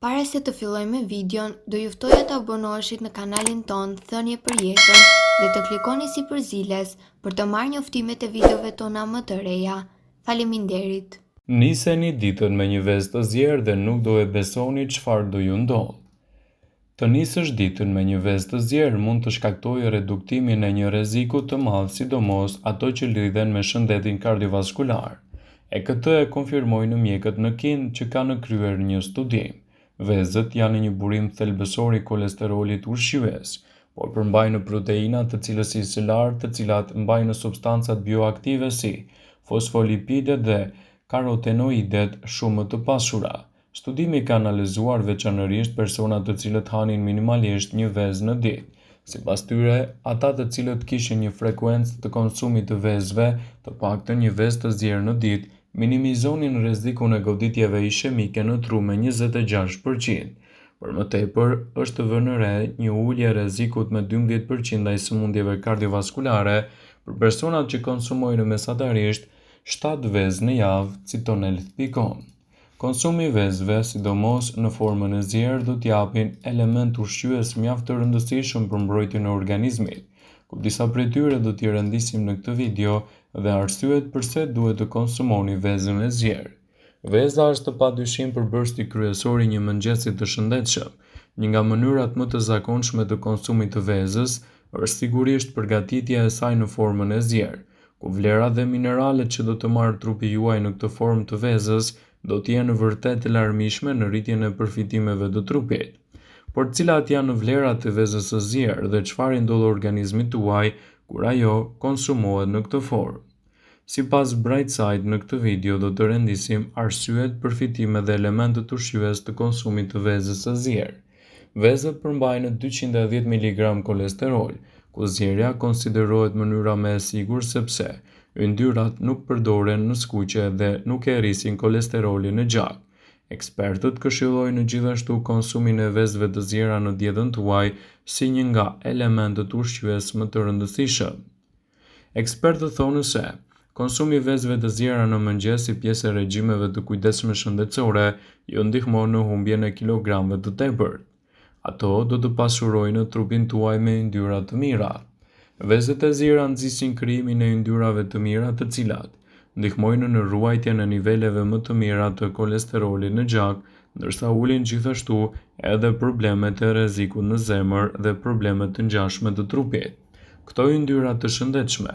Para se të fillojmë me videon, do ju ftoja të abonoheshit në kanalin ton Thënie për Jetën dhe të klikoni si përziles për të marrë njoftimet e videove tona më të reja. Faleminderit. Niseni ditën me një vezë të zjerë dhe nuk do e besoni çfarë do ju ndodh. Të nisësh ditën me një vezë të zjerë mund të shkaktojë reduktimin e një rreziku të madh, sidomos ato që lidhen me shëndetin kardiovaskular. E këtë e konfirmojnë mjekët në Kinë që kanë kryer një studim. Vezët janë një burim thelbësor i kolesterolit ushqyes, por përmbajnë proteina të cilësisë së lartë, të cilat mbajnë substancat bioaktive si fosfolipidet dhe karotenoidet shumë më të pashura. Studimi ka analizuar veçanërisht personat të cilët hanin minimalisht një vezë në ditë. Sipas tyre, ata të cilët kishin një frekuencë të konsumit të vezëve, të paktën një vezë të zjerë në ditë, minimizonin rrezikun e goditjeve ishemike në tru me 26%. Për më tepër, është vënë re një ulje e rrezikut me 12% ndaj sëmundjeve kardiovaskulare për personat që konsumojnë mesatarisht 7 vezë në javë, citon health.com. Konsumi i vezëve, sidomos në formën e zjerë, do t'japin element ushqyes mjaft të rëndësishëm për mbrojtjen e organizmit, ku disa prej tyre do t'i rëndisim në këtë video dhe arsyet pse duhet të konsumoni vezën e zjerë. Veza është padyshim përbërësi kryesor i një mëngjesi të shëndetshëm. Një nga mënyrat më të zakonshme të konsumit të vezës është sigurisht përgatitja e saj në formën e zjerë, ku vlerat dhe mineralet që do të marrë trupi juaj në këtë formë të vezës do të jenë vërtet të larmishme në rritjen e përfitimeve të trupit. Por cilat janë vlerat e vezës së zjerë dhe çfarë ndodh organizmit tuaj kur ajo konsumohet në këtë formë? Sipas Brightside, në këtë video do të rendisim arsyet, përfitimet dhe elementet ushqyes të konsumit të vezës së zjerë. Vezët përmbajnë 210 mg kolesterol, ku zjerja konsiderohet mënyra më e sigurt sepse yndyrat nuk përdoren në skuqe dhe nuk e rrisin kolesterolin në gjak. Ekspertët këshillojnë gjithashtu konsumin e vezëve të zjera në dietën tuaj si një nga elementët ushqyes më të rëndësishëm. Ekspertët thonë se konsumi i vezëve të zjera në mëngjes si pjesë e regjimeve të kujdesshme shëndetësore ju ndihmon në humbjen e kilogramëve të tepërt. Ato do të pasurojnë trupin tuaj me yndyra të mira. Vezët e zjera nxisin krijimin e yndyrave të mira, të cilat ndihmojnë në ruajtjen e niveleve më të mira të kolesterolit në gjak, ndërsa ulin gjithashtu edhe problemet e rrezikut në zemër dhe problemet të ngjashme të trupit. Këto yndyra të shëndetshme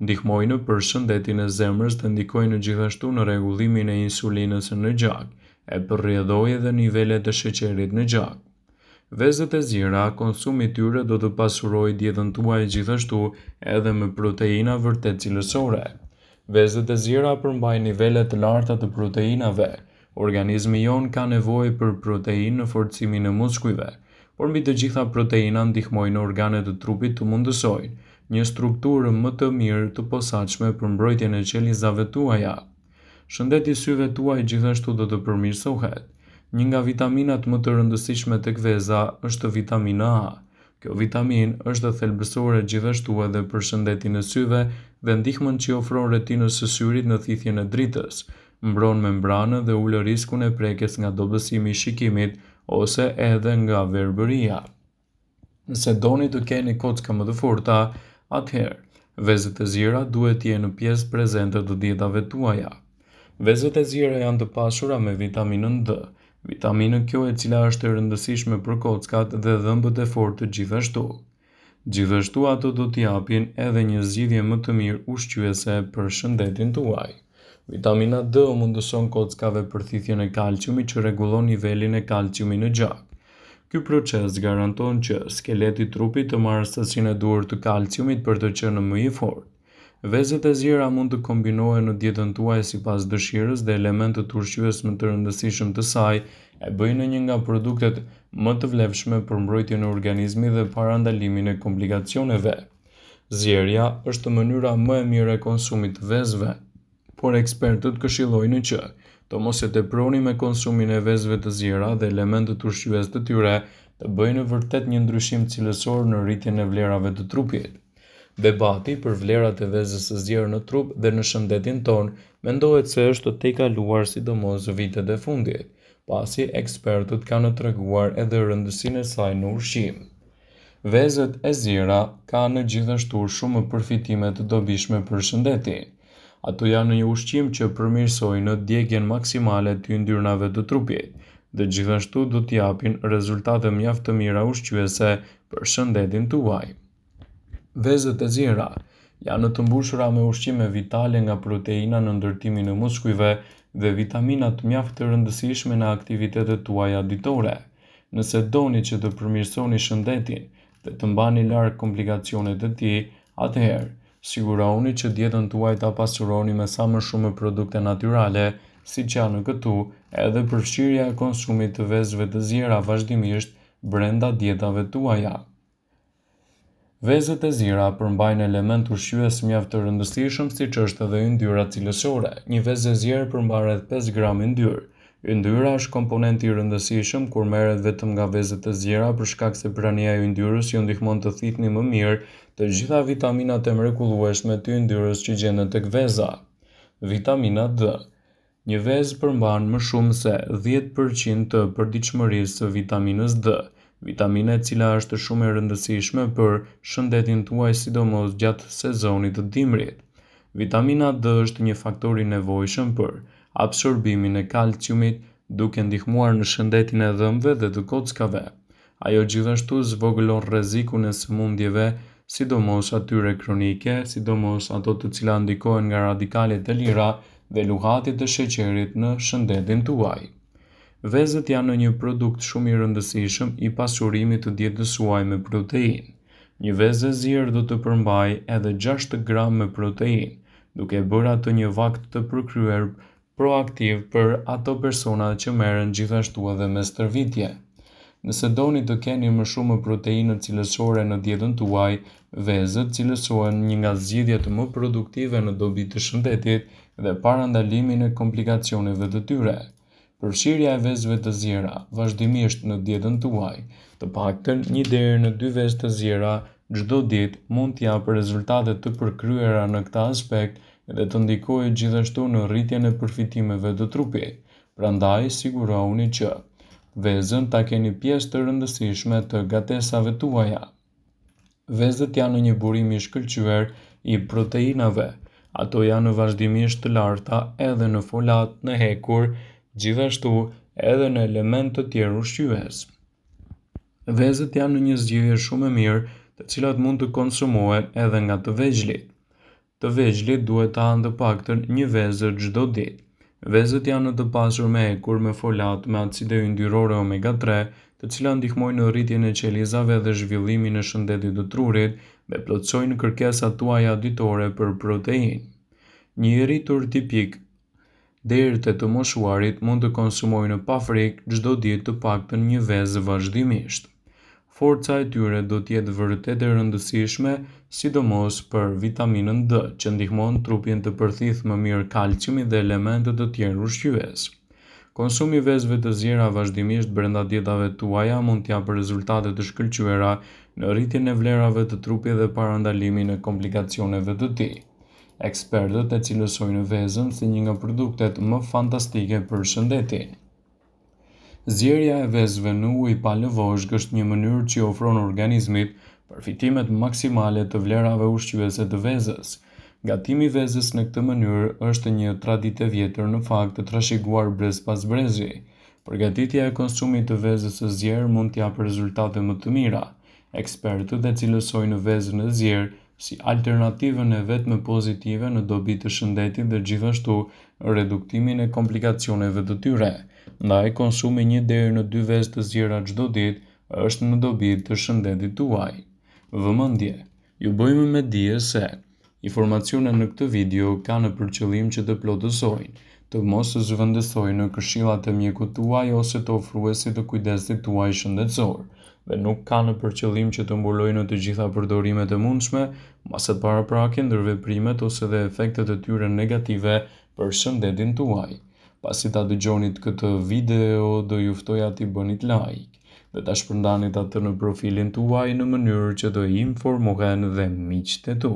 ndihmojnë për shëndetin e zemrës dhe ndikojnë gjithashtu në rregullimin e insulinës në gjak, e përrjedhojë edhe nivelet e sheqerit në gjak. Vezët e zjera, konsumi i tyre do të pasurojë dietën tuaj gjithashtu edhe me proteina vërtet cilësore. Vezët e zjera përmbajnë nivele të larta të proteinave. Organizmi jon ka nevojë për proteinë në forcimin e muskujve, por mbi të gjitha proteinat ndihmojnë organet e trupit të mundësojnë një strukturë më të mirë të posaçme për mbrojtjen e qelizave tuaja. Shëndeti i syve tuaj gjithashtu do të përmirësohet. Një nga vitaminat më të rëndësishme tek veza është vitamina A. Kjo vitamin është thelbësore gjithashtu edhe për shëndetin e syve dhe ndihmën që ofron retinës së syrit në thithjen e dritës, mbron membranën dhe ul riskun e prekjes nga dobësimi i shikimit ose edhe nga verbëria. Nëse doni të keni kocka më të forta, atëherë vezët e zjera duhet të jenë pjesë prezente të dietave tuaja. Vezët e zjera janë të pashura me vitaminën D. Vitaminë kjo e cila është e rëndësishme për kockat dhe dhëmbët e fortë gjithashtu. Gjithashtu ato do t'i japin edhe një zgjidhje më të mirë ushqyese për shëndetin tuaj. Vitamina D mundëson kockave përthithjen e kalciumit që rregullon nivelin e kalciumit në gjak. Ky proces garanton që skeleti i trupit të marrë sasinë e duhur të kalciumit për të qenë më i fortë. Vezët e zjera mund të kombinohen në dietën tuaj sipas dëshirës dhe elementët ushqyes më të rëndësishëm të saj e bëjnë një nga produktet më të vlefshme për mbrojtjen e organizmit dhe parandalimin e komplikacioneve. Zjerja është mënyra më e mirë e konsumit të vezëve, por ekspertët këshillojnë që të mos e teproni me konsumin e vezëve të zjera dhe elementët ushqyes të tyre të bëjnë vërtet një ndryshim cilësor në rritjen e vlerave të trupit. Debati për vlerat e vezës së zjerë në trup dhe në shëndetin ton mendohet se është tejkaluar sidomos vitet e fundit, pasi ekspertët kanë treguar edhe rëndësinë e saj në ushqim. Vezët e zjera kanë gjithashtu shumë përfitime të dobishme për shëndetin. Ato janë një ushqim që përmirësojnë djegjen maksimale të yndyrnave të trupit dhe gjithashtu do t'japin rezultate mjaft të mira ushqyese për shëndetin tuaj. Vezët e zjera janë të mbushura me ushqime vitale nga proteina në ndërtimin e muskujve dhe vitamina të mjaft të rëndësishme në aktivitetet tuaja ditore. Nëse doni që të përmirësoni shëndetin dhe të mbani larg komplikacionet e tij, atëherë sigurohuni që dietën tuaj ta pasuroni me sa më shumë produkte natyrale, siç janë këtu edhe përfshirja e konsumit të vezëve të zjera vazhdimisht brenda dietave tuaja. Vezët e zjera përmbajnë element ushqyes mjaft të rëndësishëm siç është edhe yndyra cilësore. Një vezë e zjerë përmban rreth 5 gram yndyrë. Yndyra është komponenti i rëndësishëm kur merret vetëm nga vezët e zjera për shkak se prania e yndyrës ju ndihmon të thithni më mirë të gjitha vitaminat e mrekullueshme të yndyrës që gjenden tek veza. Vitamina D. Një vezë përmban më shumë se 10% të përditshmërisë së vitaminës D, vitamina e cila është shumë e rëndësishme për shëndetin tuaj sidomos gjatë sezonit të dimrit. Vitamina D është një faktor i nevojshëm për absorbimin e kalciumit, duke ndihmuar në shëndetin e dhëmbëve dhe të kockave. Ajo gjithashtu zvogëlon rrezikun e sëmundjeve, sidomos atyre kronike, sidomos ato të cilat ndikohen nga radikalet e lira dhe luhatit të sheqerit në shëndetin tuaj. Vezët janë një produkt shumë i rëndësishëm i pasurimit të dietës suaj me proteinë. Një vezë e zjerë do të përmbajë edhe 6 gram me proteinë, duke bërë atë një vakt të përkryer proaktiv për ato persona që merren gjithashtu edhe me stërvitje. Nëse doni të keni më shumë proteinë cilësore në dietën tuaj, vezët cilësohen një nga zgjidhjet më produktive në dobi të shëndetit dhe parandalimin e komplikacioneve të tyre. Përfshirja e vezëve të zjera vazhdimisht në dietën tuaj, të paktën 1 deri në 2 vezë të zjera çdo ditë mund t'japë rezultate të përkryera në këtë aspekt dhe të ndikojë gjithashtu në rritjen e përfitimeve të trupit. Prandaj sigurohuni që vezën ta keni pjesë të rëndësishme të gatesave tuaja. Vezët janë një burim i shkëlqyer i proteinave. Ato janë vazhdimisht të larta edhe në folat, në hekur, gjithashtu edhe në element të tjerë ushqyes. Vezët janë një zgjidhje shumë e mirë, të cilat mund të konsumohen edhe nga të vegjëlit. Të vegjëlit duhet të hanë të paktën 1 vezë çdo ditë. Vezët janë të pasur me hekur, me folat, me acide yndyrore omega 3, të cilat ndihmojnë në rritjen e qelizave dhe zhvillimin e shëndetit të trurit dhe plotësojnë kërkesat tuaja ditore për proteinë. Një i rritur tipik deri te të moshuarit mund të konsumojnë pa frikë çdo ditë të paktën 1 vezë vazhdimisht. Forca e tyre do të jetë vërtet e rëndësishme, sidomos për vitaminën D, që ndihmon trupin të përthithë më mirë kalciumin dhe elementet të tjerë ushqyes. Konsumi i vezëve të zjera vazhdimisht brenda dietave tuaja mund t'japë rezultate të shkëlqyera në rritjen e vlerave të trupit dhe parandalimin e komplikacioneve të tij. Ekspertët e cilësojnë vezën si një nga produktet më fantastike për shëndetin. Zjerja e vezëve në ujë pa lëvozhg është një mënyrë që ofron organizmit përfitimet maksimale të vlerave ushqyese të vezës. Gatimi i vezës në këtë mënyrë është një traditë e vjetër në fakt të trashëguar brez pas brezi. Përgatitja e konsumit të vezës së zjerë mund t'japë rezultate më të mira. Ekspertët e cilësojnë vezën e zjerë si alternativën e vetme pozitive në dobi të shëndetit dhe gjithashtu reduktimin e komplikacioneve të tyre. Ndaj konsumi 1 deri në 2 vezë të zjera çdo ditë është në dobi të shëndetit tuaj. Vëmendje, ju bëjmë me dije se informacionet në këtë video kanë për qëllim që të plotësojnë, të mos zhvendësojnë në këshillat e mjekut tuaj ose të ofruesit të kujdesit tuaj shëndetësor, dhe nuk kanë për qëllim që të mbulojnë të gjitha përdorimet e mundshme, maset paraprake, ndërveprimet ose dhe efektet e tyre negative për shëndetin tuaj. Pasi ta dëgjonit këtë video, do ju ftoja t'i bënit like dhe ta shpërndanit atë në profilin tuaj në mënyrë që të informohen dhe miqtë e tu.